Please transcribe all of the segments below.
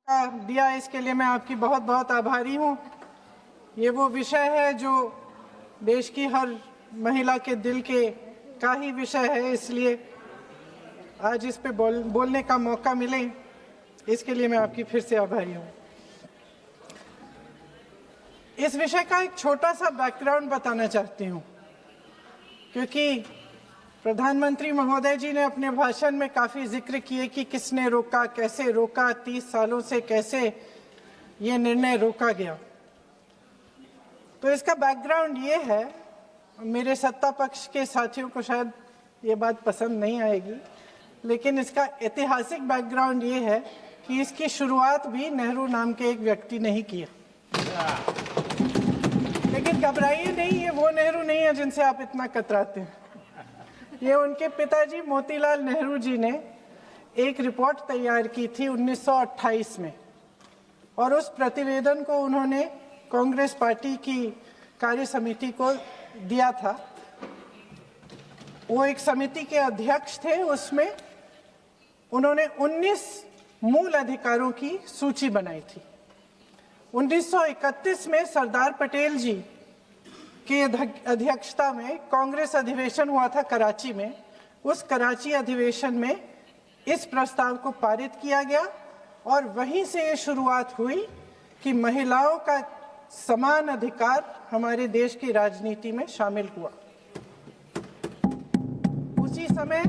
दिया, इसके लिए मैं आपकी बहुत बहुत आभारी हूँ। ये वो विषय है जो देश की हर महिला के दिल के का ही विषय है, इसलिए आज इस पे बोलने का मौका मिले, इसके लिए मैं आपकी फिर से आभारी हूँ। इस विषय का एक छोटा सा बैकग्राउंड बताना चाहती हूँ, क्योंकि प्रधानमंत्री महोदय जी ने अपने भाषण में काफ़ी जिक्र किए कि किसने रोका, कैसे रोका, 30 सालों से कैसे ये निर्णय रोका गया। तो इसका बैकग्राउंड ये है, मेरे सत्ता पक्ष के साथियों को शायद ये बात पसंद नहीं आएगी, लेकिन इसका ऐतिहासिक बैकग्राउंड ये है कि इसकी शुरुआत भी नेहरू नाम के एक व्यक्ति ने ही किया। लेकिन घबराइए नहीं, ये वो नेहरू नहीं है जिनसे आप इतना कतराते हैं। ये उनके पिताजी मोतीलाल नेहरू जी ने एक रिपोर्ट तैयार की थी 1928 में, और उस प्रतिवेदन को उन्होंने कांग्रेस पार्टी की कार्य समिति को दिया था। वो एक समिति के अध्यक्ष थे। उसमें उन्होंने 19 मूल अधिकारों की सूची बनाई थी। 1931 में सरदार पटेल जी की अध्यक्षता में कांग्रेस अधिवेशन हुआ था कराची में। उस कराची अधिवेशन में इस प्रस्ताव को पारित किया गया और वहीं से ये शुरुआत हुई कि महिलाओं का समान अधिकार हमारे देश की राजनीति में शामिल हुआ। उसी समय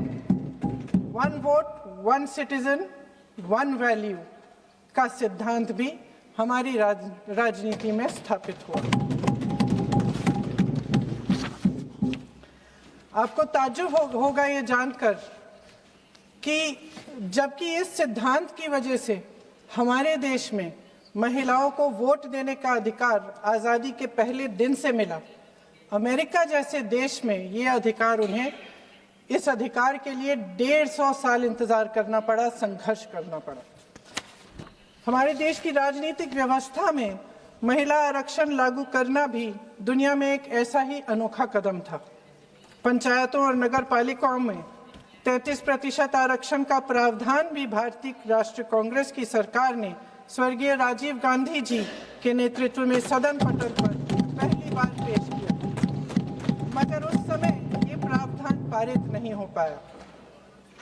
1 वोट 1 सिटीजन 1 वैल्यू का सिद्धांत भी हमारी राजनीति में स्थापित हुआ। आपको ताज्जुब होगा ये जानकर कि जबकि इस सिद्धांत की वजह से हमारे देश में महिलाओं को वोट देने का अधिकार आज़ादी के पहले दिन से मिला, अमेरिका जैसे देश में ये अधिकार उन्हें इस अधिकार के लिए 150 साल इंतजार करना पड़ा, संघर्ष करना पड़ा। हमारे देश की राजनीतिक व्यवस्था में महिला आरक्षण लागू करना भी दुनिया में एक ऐसा ही अनोखा कदम था। पंचायतों और नगर पालिकाओं में 33% आरक्षण का प्रावधान भी भारतीय राष्ट्रीय कांग्रेस की सरकार ने स्वर्गीय राजीव गांधी जी के नेतृत्व में सदन पटल पर पहली बार पेश किया, मगर उस समय ये प्रावधान पारित नहीं हो पाया।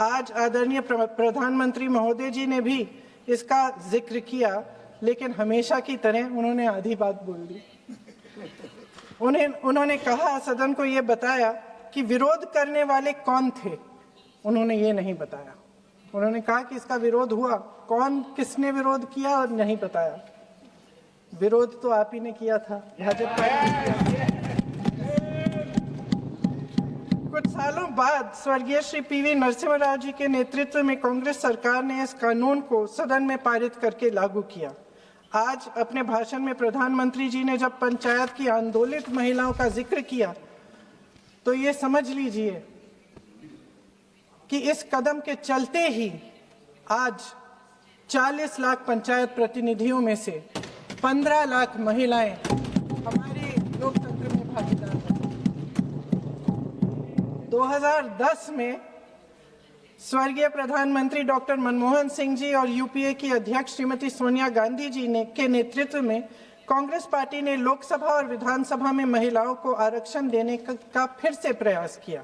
आज आदरणीय प्रधानमंत्री महोदय जी ने भी इसका जिक्र किया, लेकिन हमेशा की तरह उन्होंने आधी बात बोल दी। उन्होंने कहा, सदन को ये बताया कि विरोध करने वाले कौन थे, उन्होंने ये नहीं बताया। उन्होंने कहा कि इसका विरोध हुआ, कौन किसने विरोध किया और नहीं बताया। विरोध तो आप ही ने किया था, भाजपा ने। कुछ सालों बाद स्वर्गीय श्री पीवी नरसिम्हा राव जी के नेतृत्व में कांग्रेस सरकार ने इस कानून को सदन में पारित करके लागू किया। आज अपने भाषण में प्रधानमंत्री जी ने जब पंचायत की आंदोलित महिलाओं का जिक्र किया, तो ये समझ लीजिए कि इस कदम के चलते ही आज 40 लाख पंचायत प्रतिनिधियों में से 15 लाख महिलाएं हमारे लोकतंत्र में भागीदार हैं। 2010 में स्वर्गीय प्रधानमंत्री डॉक्टर मनमोहन सिंह जी और यूपीए की अध्यक्ष श्रीमती सोनिया गांधी जी के नेतृत्व में कांग्रेस पार्टी ने लोकसभा और विधानसभा में महिलाओं को आरक्षण देने का फिर से प्रयास किया।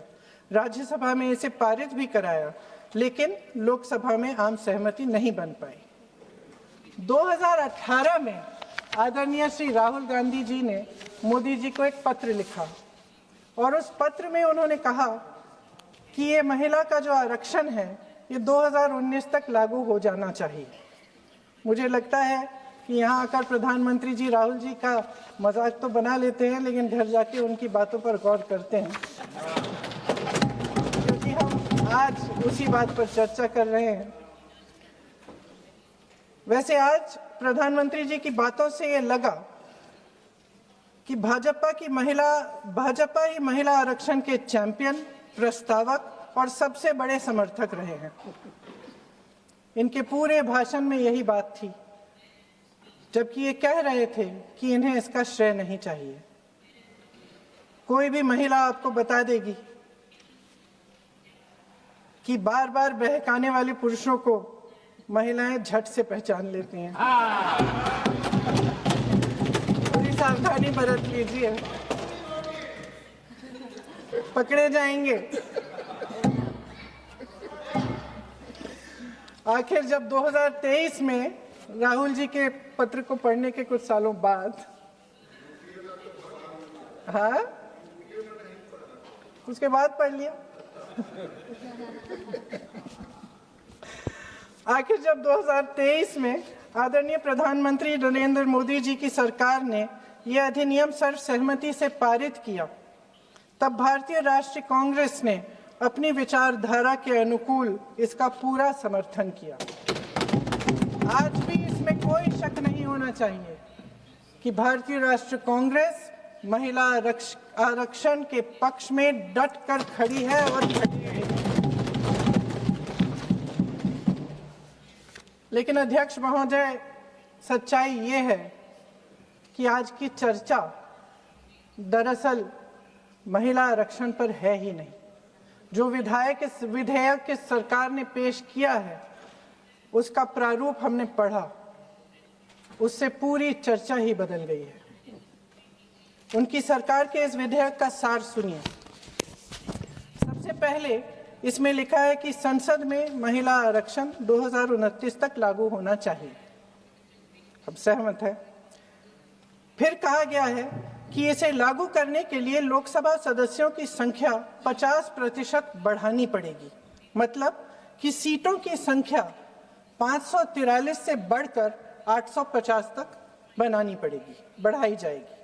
राज्यसभा में इसे पारित भी कराया, लेकिन लोकसभा में आम सहमति नहीं बन पाई। 2018 में आदरणीय श्री राहुल गांधी जी ने मोदी जी को एक पत्र लिखा, और उस पत्र में उन्होंने कहा कि ये महिला का जो आरक्षण है ये 2019 तक लागू हो जाना चाहिए। मुझे लगता है कि यहाँ आकर प्रधानमंत्री जी राहुल जी का मजाक तो बना लेते हैं, लेकिन घर जाके उनकी बातों पर गौर करते हैं, क्योंकि हम आज उसी बात पर चर्चा कर रहे हैं। वैसे आज प्रधानमंत्री जी की बातों से ये लगा कि भाजपा ही महिला आरक्षण के चैंपियन, प्रस्तावक और सबसे बड़े समर्थक रहे हैं। इनके पूरे भाषण में यही बात थी, जबकि ये कह रहे थे कि इन्हें इसका श्रेय नहीं चाहिए। कोई भी महिला आपको बता देगी कि बार बार बहकाने वाले पुरुषों को महिलाएं झट से पहचान लेती हैं। थोड़ी सावधानी बरत लीजिए, पकड़े जाएंगे। आखिर जब 2023 में राहुल जी के पत्र को पढ़ने के कुछ सालों बाद, हाँ, उसके बाद पढ़ लिया। आखिर जब 2023 में आदरणीय प्रधानमंत्री नरेंद्र मोदी जी की सरकार ने यह अधिनियम सर्वसहमति से पारित किया, तब भारतीय राष्ट्रीय कांग्रेस ने अपनी विचारधारा के अनुकूल इसका पूरा समर्थन किया। आज भी इसमें कोई शक नहीं होना चाहिए कि भारतीय राष्ट्रीय कांग्रेस महिला आरक्षण के पक्ष में डट कर खड़ी है और खड़ी रहेगी। लेकिन अध्यक्ष महोदय, सच्चाई ये है कि आज की चर्चा दरअसल महिला आरक्षण पर है ही नहीं। जो विधेयक के सरकार ने पेश किया है, उसका प्रारूप हमने पढ़ा, उससे पूरी चर्चा ही बदल गई है। उनकी सरकार के इस विधेयक का सार सुनिए। सबसे पहले इसमें लिखा है कि संसद में महिला आरक्षण 2029 तक लागू होना चाहिए। अब सहमत है। फिर कहा गया है कि इसे लागू करने के लिए लोकसभा सदस्यों की संख्या 50% बढ़ानी पड़ेगी। मतलब कि सीटों की संख्या 543 से बढ़कर 850 तक बनानी पड़ेगी, बढ़ाई जाएगी।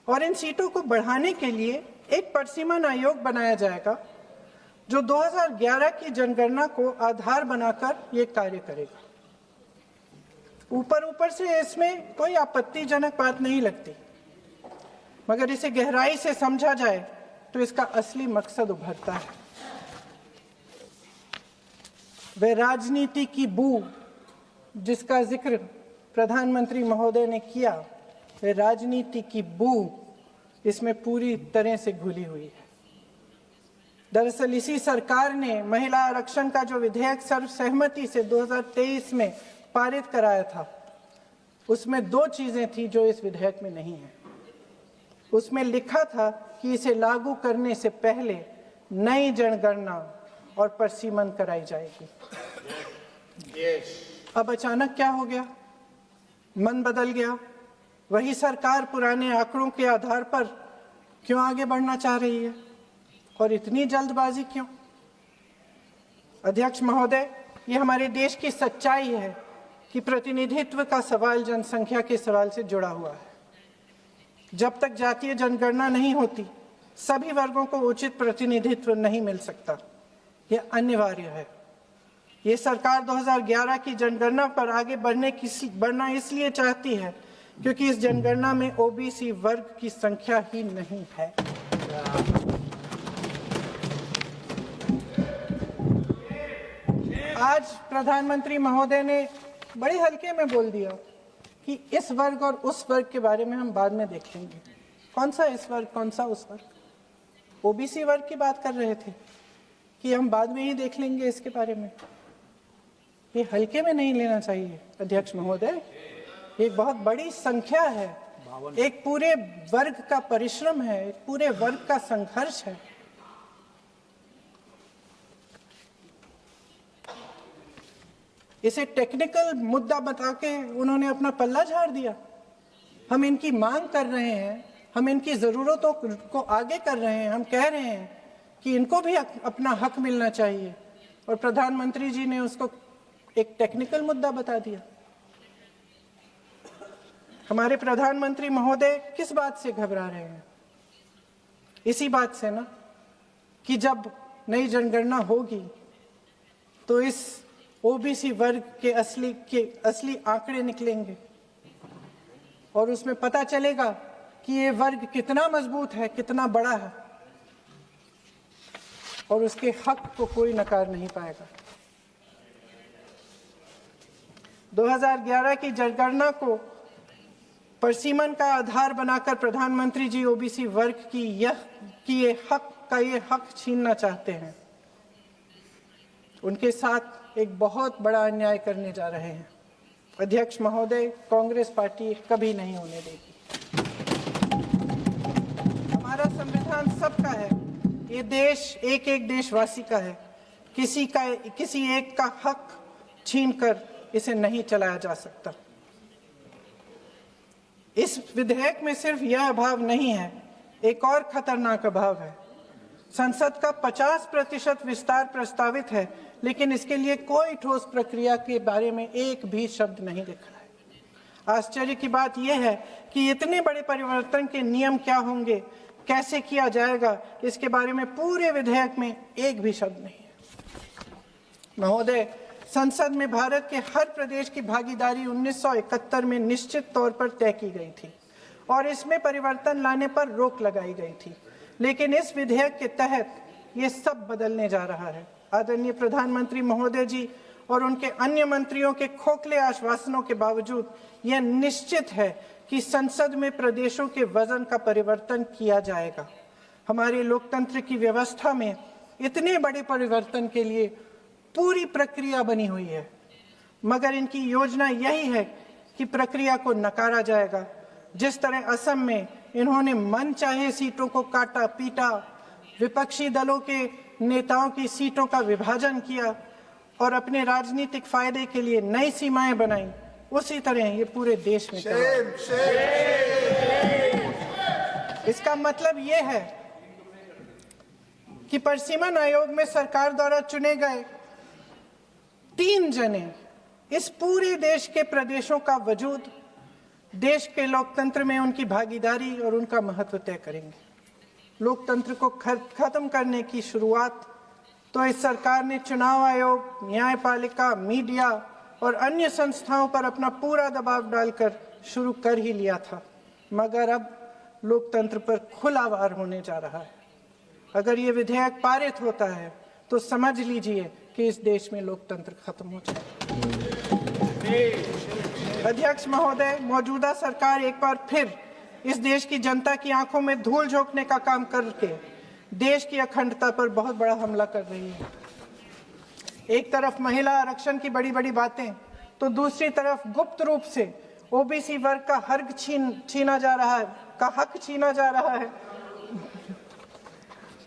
और इन सीटों को बढ़ाने के लिए एक परिसीमन आयोग बनाया जाएगा जो 2011 की जनगणना को आधार बनाकर ये कार्य करेगा। ऊपर से इसमें कोई आपत्तिजनक बात नहीं लगती, मगर इसे गहराई से समझा जाए तो इसका असली मकसद उभरता है। वह राजनीति की बू जिसका जिक्र प्रधानमंत्री महोदय ने किया, वह राजनीति की बू इसमें पूरी तरह से घुली हुई है। दरअसल इसी सरकार ने महिला आरक्षण का जो विधेयक सर्वसहमति से 2023 में पारित कराया था, उसमें दो चीजें थी जो इस विधेयक में नहीं है। उसमें लिखा था कि इसे लागू करने से पहले नई जनगणना और परिसीमन कराई जाएगी। अब अचानक क्या हो गया? मन बदल गया। वही सरकार पुराने आंकड़ों के आधार पर क्यों आगे बढ़ना चाह रही है और इतनी जल्दबाजी क्यों? अध्यक्ष महोदय, ये हमारे देश की सच्चाई है कि प्रतिनिधित्व का सवाल जनसंख्या के सवाल से जुड़ा हुआ है। जब तक जातीय जनगणना नहीं होती, सभी वर्गों को उचित प्रतिनिधित्व नहीं मिल सकता। यह अनिवार्य है। ये सरकार 2011 की जनगणना पर आगे बढ़ना इसलिए चाहती है क्योंकि इस जनगणना में ओबीसी वर्ग की संख्या ही नहीं है। आज प्रधानमंत्री महोदय ने बड़े हल्के में बोल दिया कि इस वर्ग और उस वर्ग के बारे में हम बाद में देख लेंगे। कौन सा इस वर्ग, कौन सा उस वर्ग? ओबीसी वर्ग की बात कर रहे थे कि हम बाद में ही देख लेंगे इसके बारे में। ये हल्के में नहीं लेना चाहिए अध्यक्ष महोदय। एक बहुत बड़ी संख्या है, एक पूरे वर्ग का परिश्रम है, एक पूरे वर्ग का संघर्ष है। इसे टेक्निकल मुद्दा बता के उन्होंने अपना पल्ला झाड़ दिया। हम इनकी मांग कर रहे हैं, हम इनकी जरूरतों को आगे कर रहे हैं, हम कह रहे हैं कि इनको भी अपना हक मिलना चाहिए, और प्रधानमंत्री जी ने उसको एक टेक्निकल मुद्दा बता दिया। हमारे प्रधानमंत्री महोदय किस बात से घबरा रहे हैं? इसी बात से ना कि जब नई जनगणना होगी तो इस ओबीसी वर्ग के असली आंकड़े निकलेंगे और उसमें पता चलेगा कि ये वर्ग कितना मजबूत है, कितना बड़ा है, और उसके हक को कोई नकार नहीं पाएगा। 2011 की जनगणना को परिसीमन का आधार बनाकर प्रधानमंत्री जी ओबीसी वर्ग की ये हक छीनना चाहते हैं। उनके साथ एक बहुत बड़ा अन्याय करने जा रहे हैं। अध्यक्ष महोदय, कांग्रेस पार्टी कभी नहीं होने देगी। हमारा संविधान सबका है, ये देश एक एक देशवासी का है। किसी एक का हक छीनकर इसे नहीं चलाया जा सकता। इस विधेयक में सिर्फ यह अभाव नहीं है, एक और खतरनाक अभाव है। संसद का 50% विस्तार प्रस्तावित है, लेकिन इसके लिए कोई ठोस प्रक्रिया के बारे में एक भी शब्द नहीं लिखा है। आश्चर्य की बात यह है कि इतने बड़े परिवर्तन के नियम क्या होंगे, कैसे किया जाएगा, इसके बारे में पूरे विधेयक में एक भी शब्द नहीं है। महोदय, संसद में भारत के हर प्रदेश की भागीदारी 1971 में निश्चित तौर पर तय की गई थी और इसमें परिवर्तन लाने पर रोक लगाई गई थी, लेकिन इस विधेयक के तहत ये सब बदलने जा रहा है। आदरणीय प्रधानमंत्री महोदय जी और उनके अन्य मंत्रियों के खोखले आश्वासनों के बावजूद यह निश्चित है कि संसद में प्रदेशों के वजन का परिवर्तन किया जाएगा। हमारे लोकतंत्र की व्यवस्था में इतने बड़े परिवर्तन के लिए पूरी प्रक्रिया बनी हुई है, मगर इनकी योजना यही है कि प्रक्रिया को नकारा जाएगा। जिस तरह असम में इन्होंने मनचाहे सीटों को काटा पीटा, विपक्षी दलों के नेताओं की सीटों का विभाजन किया और अपने राजनीतिक फायदे के लिए नई सीमाएं बनाई, उसी तरह ये पूरे देश में इसका मतलब ये है कि परिसीमन आयोग में सरकार द्वारा चुने गए 3 जने इस पूरे देश के प्रदेशों का वजूद, देश के लोकतंत्र में उनकी भागीदारी और उनका महत्व तय करेंगे। लोकतंत्र को खत्म करने की शुरुआत तो इस सरकार ने चुनाव आयोग, न्यायपालिका, मीडिया और अन्य संस्थाओं पर अपना पूरा दबाव डालकर शुरू कर ही लिया था, मगर अब लोकतंत्र पर खुला वार होने जा रहा है। अगर ये विधेयक पारित होता है तो समझ लीजिए कि इस देश में लोकतंत्र खत्म हो जाएगा। अध्यक्ष महोदय, मौजूदा सरकार एक बार फिर इस देश की जनता की आंखों में धूल झोंकने का काम करके देश की अखंडता पर बहुत बड़ा हमला कर रही है। एक तरफ महिला आरक्षण की बड़ी बड़ी बातें, तो दूसरी तरफ गुप्त रूप से ओबीसी वर्ग का हक छीना जा रहा है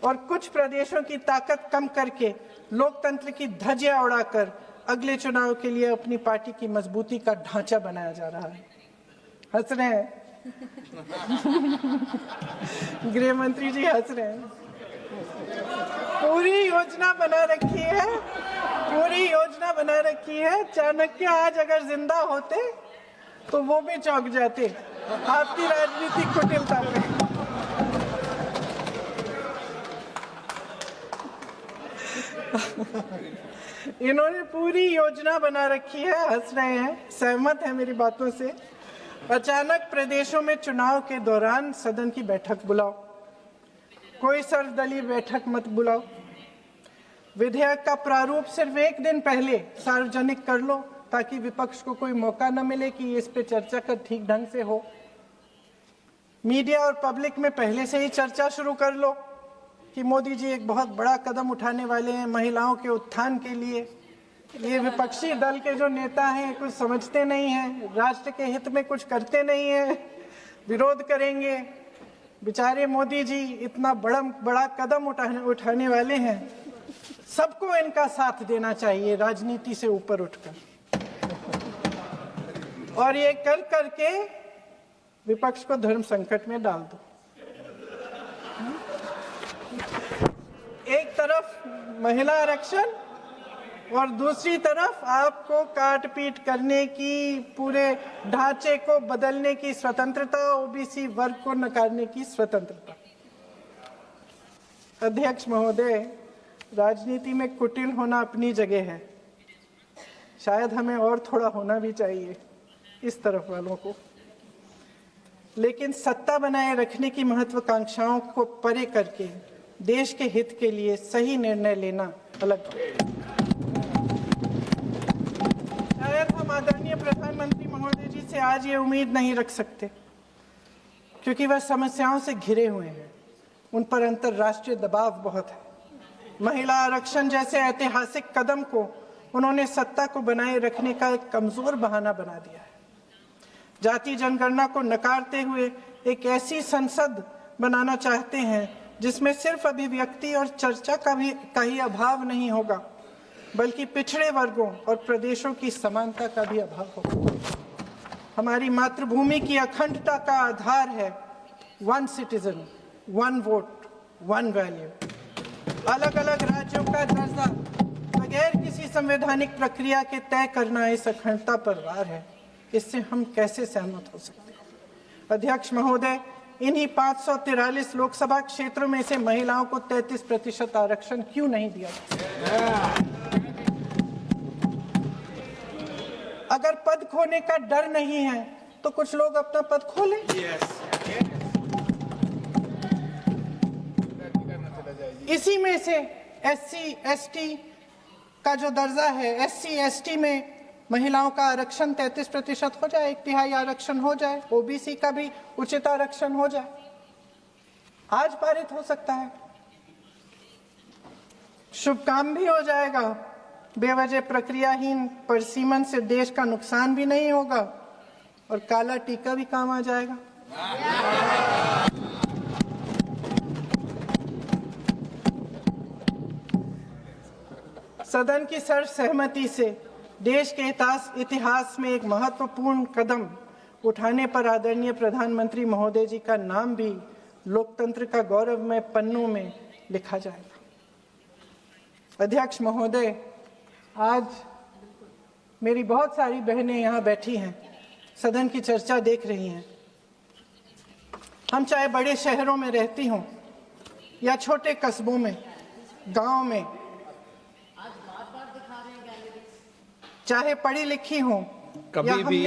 और कुछ प्रदेशों की ताकत कम करके लोकतंत्र की धज्जियां उड़ाकर अगले चुनाव के लिए अपनी पार्टी की मजबूती का ढांचा बनाया जा रहा है। हंस रहे हैं गृह मंत्री जी, हंस रहे हैं। पूरी योजना बना रखी है। चाणक्य आज अगर जिंदा होते तो वो भी चौंक जाते आपकी राजनीतिक कुटिलता पे। इन्होंने पूरी योजना बना रखी है, हंस रहे हैं, सहमत है मेरी बातों से। अचानक प्रदेशों में चुनाव के दौरान सदन की बैठक बुलाओ, कोई सर्वदलीय बैठक मत बुलाओ। विधेयक का प्रारूप सिर्फ एक दिन पहले सार्वजनिक कर लो ताकि विपक्ष को कोई मौका न मिले कि इस पे चर्चा कर ठीक ढंग से हो। मीडिया और पब्लिक में पहले से ही चर्चा शुरू कर लो कि मोदी जी एक बहुत बड़ा कदम उठाने वाले हैं महिलाओं के उत्थान के लिए। ये विपक्षी दल के जो नेता हैं कुछ समझते नहीं हैं, राष्ट्र के हित में कुछ करते नहीं हैं, विरोध करेंगे। बेचारे मोदी जी इतना बड़ा कदम उठाने वाले हैं, सबको इनका साथ देना चाहिए राजनीति से ऊपर उठकर, और ये कर करके विपक्ष को धर्म संकट में डाल दो। एक तरफ महिला आरक्षण और दूसरी तरफ आपको काट पीट करने की, पूरे ढांचे को बदलने की स्वतंत्रता, ओबीसी वर्ग को नकारने की स्वतंत्रता। अध्यक्ष महोदय, राजनीति में कुटिल होना अपनी जगह है, शायद हमें और थोड़ा होना भी चाहिए इस तरफ वालों को, लेकिन सत्ता बनाए रखने की महत्वाकांक्षाओं को परे करके देश के हित के लिए सही निर्णय लेना अलग है। शायद हम आदरणीय प्रधानमंत्री महोदय जी से आज ये उम्मीद नहीं रख सकते क्योंकि वह समस्याओं से घिरे हुए हैं, उन पर अंतर्राष्ट्रीय दबाव बहुत है। महिला आरक्षण जैसे ऐतिहासिक कदम को उन्होंने सत्ता को बनाए रखने का एक कमजोर बहाना बना दिया है। जाति जनगणना को नकारते हुए एक ऐसी संसद बनाना चाहते हैं जिसमें सिर्फ अभिव्यक्ति और चर्चा का ही अभाव नहीं होगा, बल्कि पिछड़े वर्गों और प्रदेशों की समानता का भी अभाव होगा। हमारी मातृभूमि की अखंडता का आधार है one citizen, one vote, one value. अलग अलग राज्यों का दर्जा बगैर किसी संवैधानिक प्रक्रिया के तय करना इस अखंडता पर वार है। इससे हम कैसे सहमत हो सकते हैं? अध्यक्ष महोदय, इन्हीं 543 लोकसभा क्षेत्रों में से महिलाओं को 33% आरक्षण क्यों नहीं दिया जाता? अगर पद खोने का डर नहीं है तो कुछ लोग अपना पद खो लें। इसी में से SC ST का जो दर्जा है, SC ST में महिलाओं का आरक्षण 33% हो जाए, 1/3 आरक्षण हो जाए, OBC का भी उचित आरक्षण हो जाए, आज पारित हो सकता है। शुभ काम भी हो जाएगा, बेवजह प्रक्रियाहीन परिसीमन से देश का नुकसान भी नहीं होगा और काला टीका भी काम आ जाएगा। सदन की सर्वसहमति से देश के इतिहास में एक महत्वपूर्ण कदम उठाने पर आदरणीय प्रधानमंत्री महोदय जी का नाम भी लोकतंत्र का गौरवमय पन्नों में लिखा जाएगा। अध्यक्ष महोदय, आज मेरी बहुत सारी बहनें यहाँ बैठी हैं, सदन की चर्चा देख रही हैं। हम चाहे बड़े शहरों में रहती हों या छोटे कस्बों में, गांव में, चाहे पढ़ी लिखी हों, कभी भी